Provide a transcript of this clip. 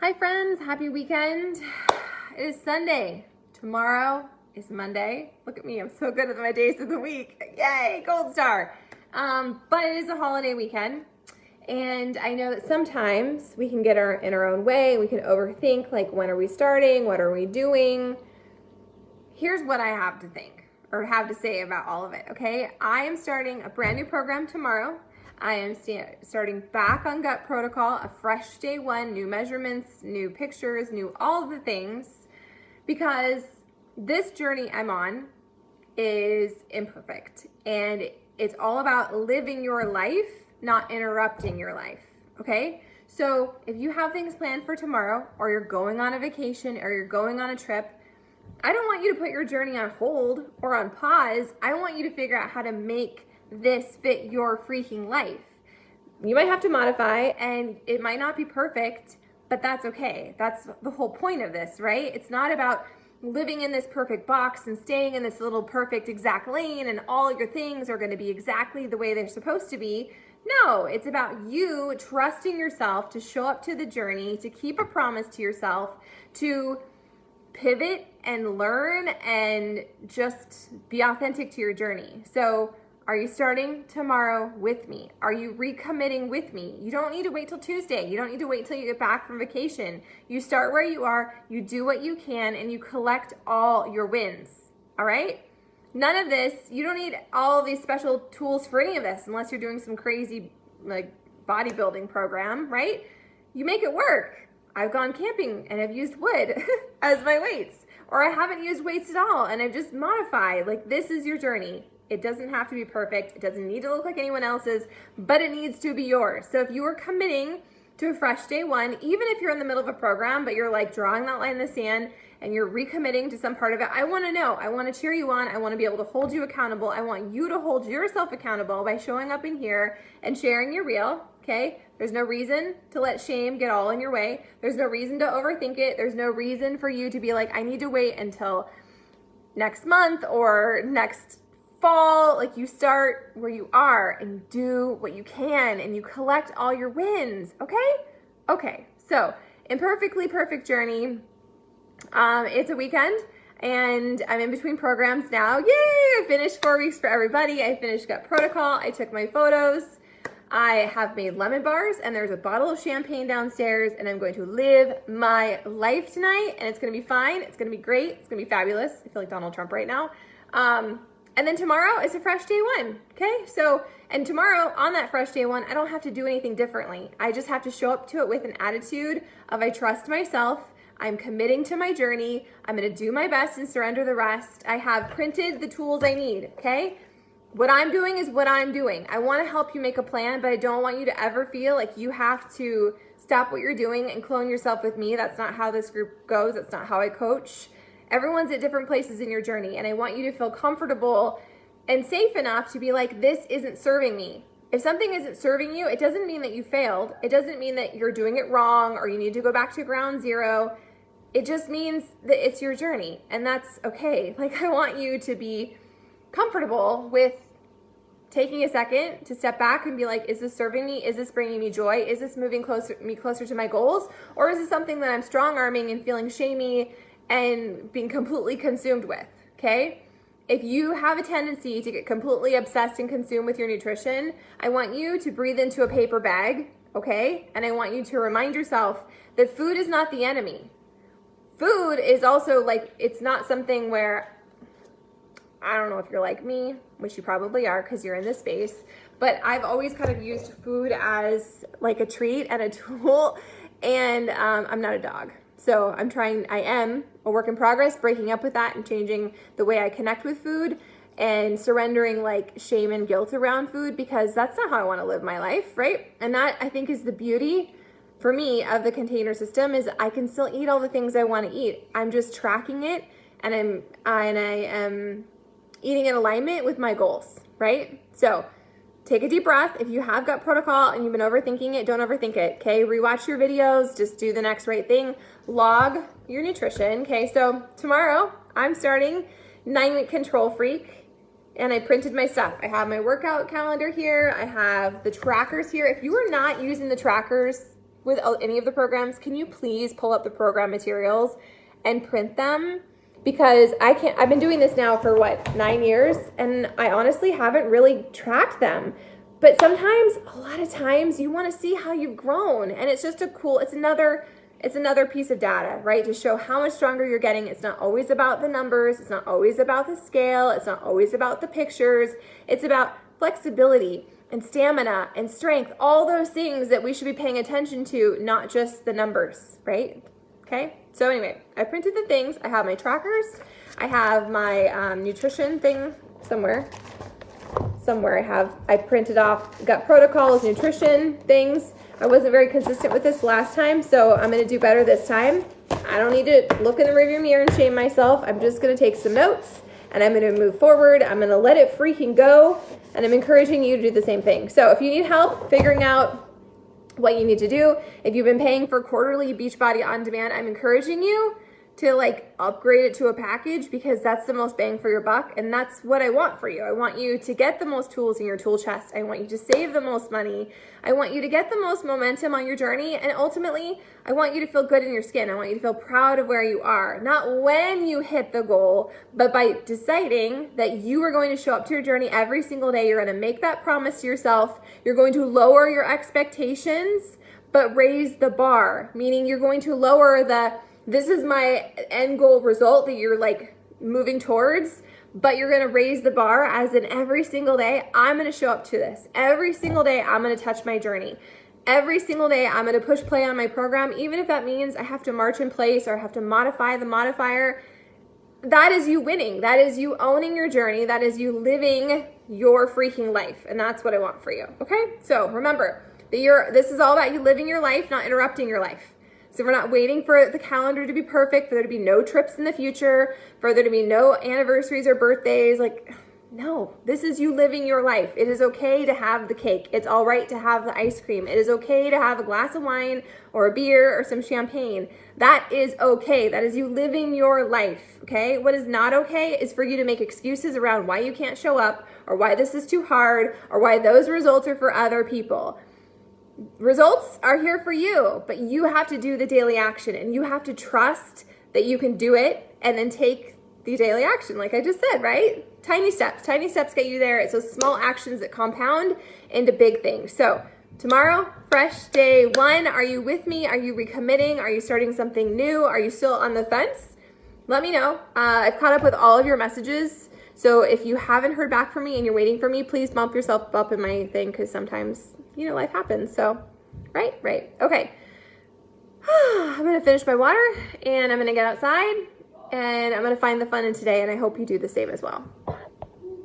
Hi friends, happy weekend. It is Sunday. Tomorrow is Monday. Look at me, I'm so good at my days of the week. Yay, gold star. But it is a holiday weekend. And I know that sometimes we can get in our own way. We can overthink, like, when are we starting? What are we doing? Here's what I have to think or have to say about all of it, okay? I am starting a brand new program tomorrow. I am starting back on gut protocol, a fresh day one, new measurements, new pictures, new all the things, because this journey I'm on is imperfect and it's all about living your life, not interrupting your life, okay? So if you have things planned for tomorrow, or you're going on a vacation, or you're going on a trip, I don't want you to put your journey on hold or on pause. I want you to figure out how to make this fit your freaking life. You might have to modify and it might not be perfect, but that's okay. That's the whole point of this, right? It's not about living in this perfect box and staying in this little perfect exact lane and all your things are going to be exactly the way they're supposed to be. No, it's about you trusting yourself to show up to the journey, to keep a promise to yourself, to pivot and learn and just be authentic to your journey. So are you starting tomorrow with me? Are you recommitting with me? You don't need to wait till Tuesday. You don't need to wait till you get back from vacation. You start where you are, you do what you can, and you collect all your wins, all right? None of this, you don't need all of these special tools for any of this unless you're doing some crazy like bodybuilding program, right? You make it work. I've gone camping and I've used wood as my weights, or I haven't used weights at all and I've just modified. Like, this is your journey. It doesn't have to be perfect. It doesn't need to look like anyone else's, but it needs to be yours. So if you are committing to a fresh day one, even if you're in the middle of a program, but you're like drawing that line in the sand and you're recommitting to some part of it, I want to know. I want to cheer you on. I want to be able to hold you accountable. I want you to hold yourself accountable by showing up in here and sharing your reel, okay? There's no reason to let shame get all in your way. There's no reason to overthink it. There's no reason for you to be like, I need to wait until next month or next fall. Like, you start where you are and do what you can and you collect all your wins, okay? Okay, so imperfectly perfect journey. It's a weekend and I'm in between programs now. Yay! I finished 4 weeks for everybody. I finished gut protocol. I took my photos. I have made lemon bars and there's a bottle of champagne downstairs and I'm going to live my life tonight and it's going to be fine. It's going to be great. It's going to be fabulous. I feel like Donald Trump right now. And then tomorrow is a fresh day one, okay? So, and tomorrow on that fresh day one, I don't have to do anything differently. I just have to show up to it with an attitude of I trust myself. I'm committing to my journey. I'm gonna do my best and surrender the rest. I have printed the tools I need, okay? What I'm doing is what I'm doing. I wanna help you make a plan, but I don't want you to ever feel like you have to stop what you're doing and clone yourself with me. That's not how this group goes. That's not how I coach. Everyone's at different places in your journey, and I want you to feel comfortable and safe enough to be like, this isn't serving me. If something isn't serving you, it doesn't mean that you failed. It doesn't mean that you're doing it wrong or you need to go back to ground zero. It just means that it's your journey, and that's okay. Like, I want you to be comfortable with taking a second to step back and be like, is this serving me? Is this bringing me joy? Is this moving me closer to my goals? Or is this something that I'm strong-arming and feeling shamey and being completely consumed with, okay? If you have a tendency to get completely obsessed and consumed with your nutrition, I want you to breathe into a paper bag, okay? And I want you to remind yourself that food is not the enemy. Food is also like, it's not something where, I don't know if you're like me, which you probably are because you're in this space, but I've always kind of used food as like a treat and a tool, and I'm not a dog. So I am a work in progress, breaking up with that and changing the way I connect with food and surrendering like shame and guilt around food, because that's not how I want to live my life, right? And that, I think, is the beauty for me of the container system, is I can still eat all the things I want to eat. I'm just tracking it and I am eating in alignment with my goals, right? So take a deep breath. If you have gut protocol and you've been overthinking it, don't overthink it, okay? Rewatch your videos, just do the next right thing. Log your nutrition, okay? So tomorrow, I'm starting 9-week control freak, and I printed my stuff. I have my workout calendar here. I have the trackers here. If you are not using the trackers, with any of the programs, can you please pull up the program materials and print them? Because I've been doing this now for 9 years, and I honestly haven't really tracked them. But sometimes, a lot of times, you want to see how you've grown, and it's just it's another piece of data, right? To show how much stronger you're getting. It's not always about the numbers. It's not always about the scale. It's not always about the pictures. It's about flexibility and stamina and strength, all those things that we should be paying attention to, not just the numbers, right? Okay, so anyway, I printed the things. I have my trackers. I have my nutrition thing somewhere I printed off gut protocols, nutrition things. I wasn't very consistent with this last time, so I'm going to do better this time. I don't need to look in the rearview mirror and shame myself. I'm just going to take some notes, and I'm going to move forward. I'm going to let it freaking go, and I'm encouraging you to do the same thing. So if you need help figuring out what you need to do, if you've been paying for quarterly Beachbody On Demand, I'm encouraging you to upgrade it to a package, because that's the most bang for your buck, and that's what I want for you. I want you to get the most tools in your tool chest. I want you to save the most money. I want you to get the most momentum on your journey, and ultimately, I want you to feel good in your skin. I want you to feel proud of where you are, not when you hit the goal, but by deciding that you are going to show up to your journey every single day. You're going to make that promise to yourself. You're going to lower your expectations, but raise the bar, meaning you're going to lower this is my end goal result that you're moving towards, but you're going to raise the bar, as in every single day, I'm going to show up to this. Every single day, I'm going to touch my journey. Every single day, I'm going to push play on my program, even if that means I have to march in place or I have to modify the modifier. That is you winning. That is you owning your journey. That is you living your freaking life. And that's what I want for you. Okay? So remember that this is all about you living your life, not interrupting your life. So we're not waiting for the calendar to be perfect, for there to be no trips in the future, for there to be no anniversaries or birthdays. No, this is you living your life. It is okay to have the cake. It's all right to have the ice cream. It is okay to have a glass of wine or a beer or some champagne. That is okay. That is you living your life, okay? What is not okay is for you to make excuses around why you can't show up, or why this is too hard, or why those results are for other people. Results are here for you, but you have to do the daily action, and you have to trust that you can do it and then take the daily action, like I just said, right? Tiny steps get you there. It's those small actions that compound into big things. So tomorrow, fresh day 1. Are you with me? Are you recommitting? Are you starting something new? Are you still on the fence? Let me know. I've caught up with all of your messages. So if you haven't heard back from me and you're waiting for me, please bump yourself up in my thing, because sometimes, life happens. So, right. Okay. I'm going to finish my water, and I'm going to get outside, and I'm going to find the fun in today, and I hope you do the same as well.